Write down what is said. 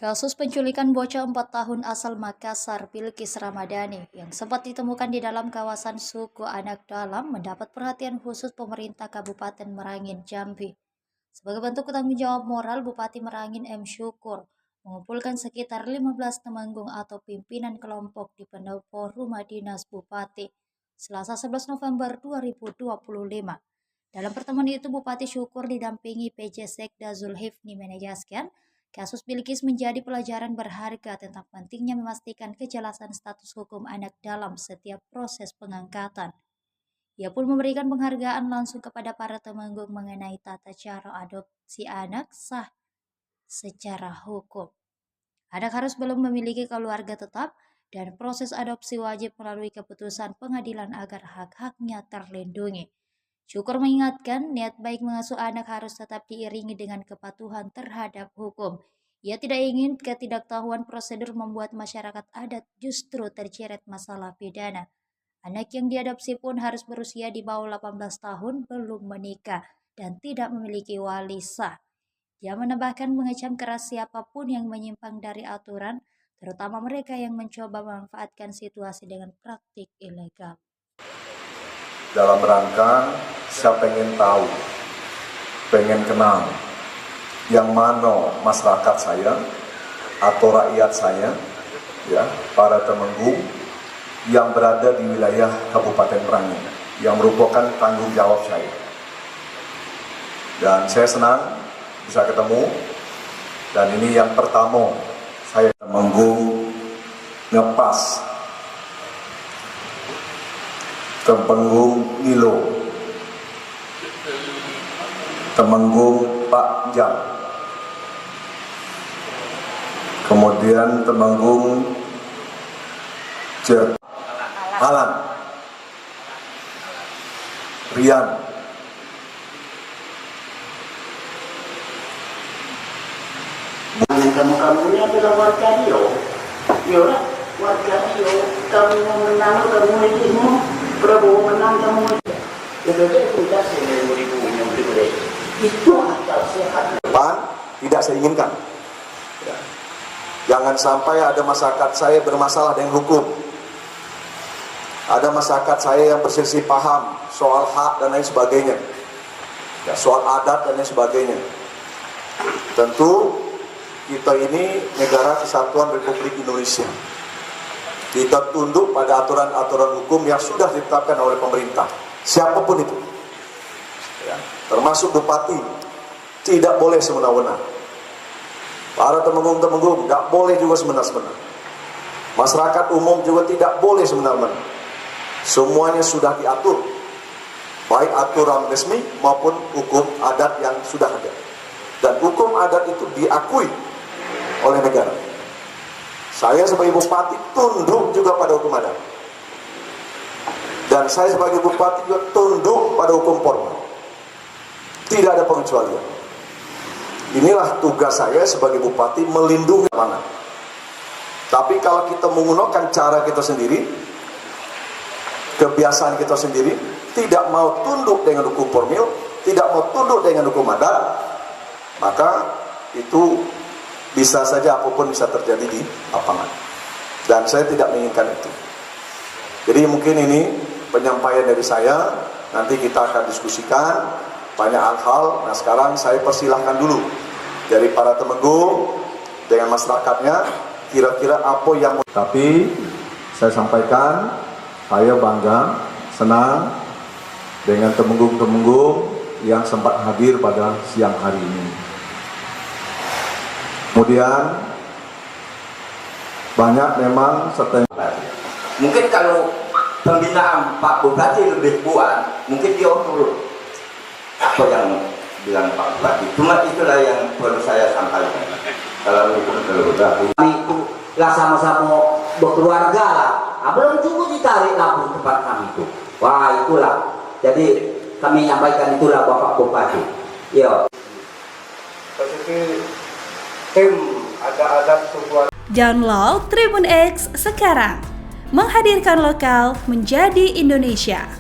Kasus penculikan bocah 4 tahun asal Makassar, Bilqis Ramadhani, yang sempat ditemukan di dalam kawasan suku Anak Dalam mendapat perhatian khusus pemerintah Kabupaten Merangin, Jambi. Sebagai bentuk tanggung jawab moral, Bupati Merangin M. Syukur mengumpulkan sekitar 15 temenggung atau pimpinan kelompok di pendopo Rumah Dinas Bupati, Selasa 11 November 2025. Dalam pertemuan itu, Bupati Syukur didampingi PJ Sekda Zulhifni menegaskan, kasus Bilqis menjadi pelajaran berharga tentang pentingnya memastikan kejelasan status hukum anak dalam setiap proses pengangkatan. Ia pun memberikan penghargaan langsung kepada para temenggung mengenai tata cara adopsi anak sah secara hukum. Anak harus belum memiliki keluarga tetap dan proses adopsi wajib melalui keputusan pengadilan agar hak-haknya terlindungi. Syukur mengingatkan, niat baik mengasuh anak harus tetap diiringi dengan kepatuhan terhadap hukum. Ia tidak ingin ketidaktahuan prosedur membuat masyarakat adat justru terjerat masalah pidana. Anak yang diadopsi pun harus berusia di bawah 18 tahun, belum menikah, dan tidak memiliki wali sah. Dia menambahkan mengecam keras siapapun yang menyimpang dari aturan, terutama mereka yang mencoba memanfaatkan situasi dengan praktik ilegal. Dalam rangka saya pengen tahu, pengen kenal yang mana masyarakat saya atau rakyat saya, ya, para temenggung yang berada di wilayah Kabupaten Merangin yang merupakan tanggung jawab saya. Dan saya senang bisa ketemu, dan ini yang pertama saya temenggung ngepas Temenggung Nilo, Temenggung Pak Jam, kemudian Temenggung Alan, Rian, kamu ini adalah warga Rio, ya warga Rio, kamu menang, kamu itu semua. Prabowo menang, kamu itu tidak itu akal sehat. Tidak saya inginkan. Ya. Jangan sampai ada masyarakat saya bermasalah dengan hukum. Ada masyarakat saya yang berselisih paham soal hak dan lain sebagainya. Ya, soal adat dan lain sebagainya. Tentu kita ini negara kesatuan Republik Indonesia. Kita tunduk pada aturan-aturan hukum yang sudah ditetapkan oleh pemerintah, siapapun itu, ya, termasuk bupati, tidak boleh semena-mena. Para temenggung-temenggung tidak boleh juga semena-mena. Masyarakat umum juga tidak boleh semena-mena. Semuanya sudah diatur, baik aturan resmi maupun hukum adat yang sudah ada. Dan hukum adat itu diakui oleh negara. Saya sebagai bupati tunduk juga pada hukum adat. Dan saya sebagai bupati juga tunduk pada hukum formal. Tidak ada pengecualian. Inilah tugas saya sebagai bupati, melindungi amanah. Tapi kalau kita menggunakan cara kita sendiri, kebiasaan kita sendiri, tidak mau tunduk dengan hukum formil, tidak mau tunduk dengan hukum adat, maka itu bisa saja apapun bisa terjadi di lapangan. Dan saya tidak menginginkan itu. Jadi mungkin ini penyampaian dari saya. Nanti kita akan diskusikan banyak hal. Nah sekarang saya persilahkan dulu dari para temenggung dengan masyarakatnya, kira-kira apa yang. Tapi saya sampaikan, saya bangga, senang dengan temenggung-temenggung yang sempat hadir pada siang hari ini. Kemudian banyak memang mungkin kalau pembinaan Pak Bupati lebih kuat, mungkin dia turun apa yang bilang Pak Bupati. Cuma itulah yang perlu saya sampaikan. Kalau hukum terlalu kami itu lah sama-sama berkeluarga lah. Belum cukup ditarik lampu tempat kami itu. Wah itulah. Jadi kami nyampaikan itulah Bapak Bupati. Yo. Download Tribun X sekarang, menghadirkan lokal menjadi Indonesia.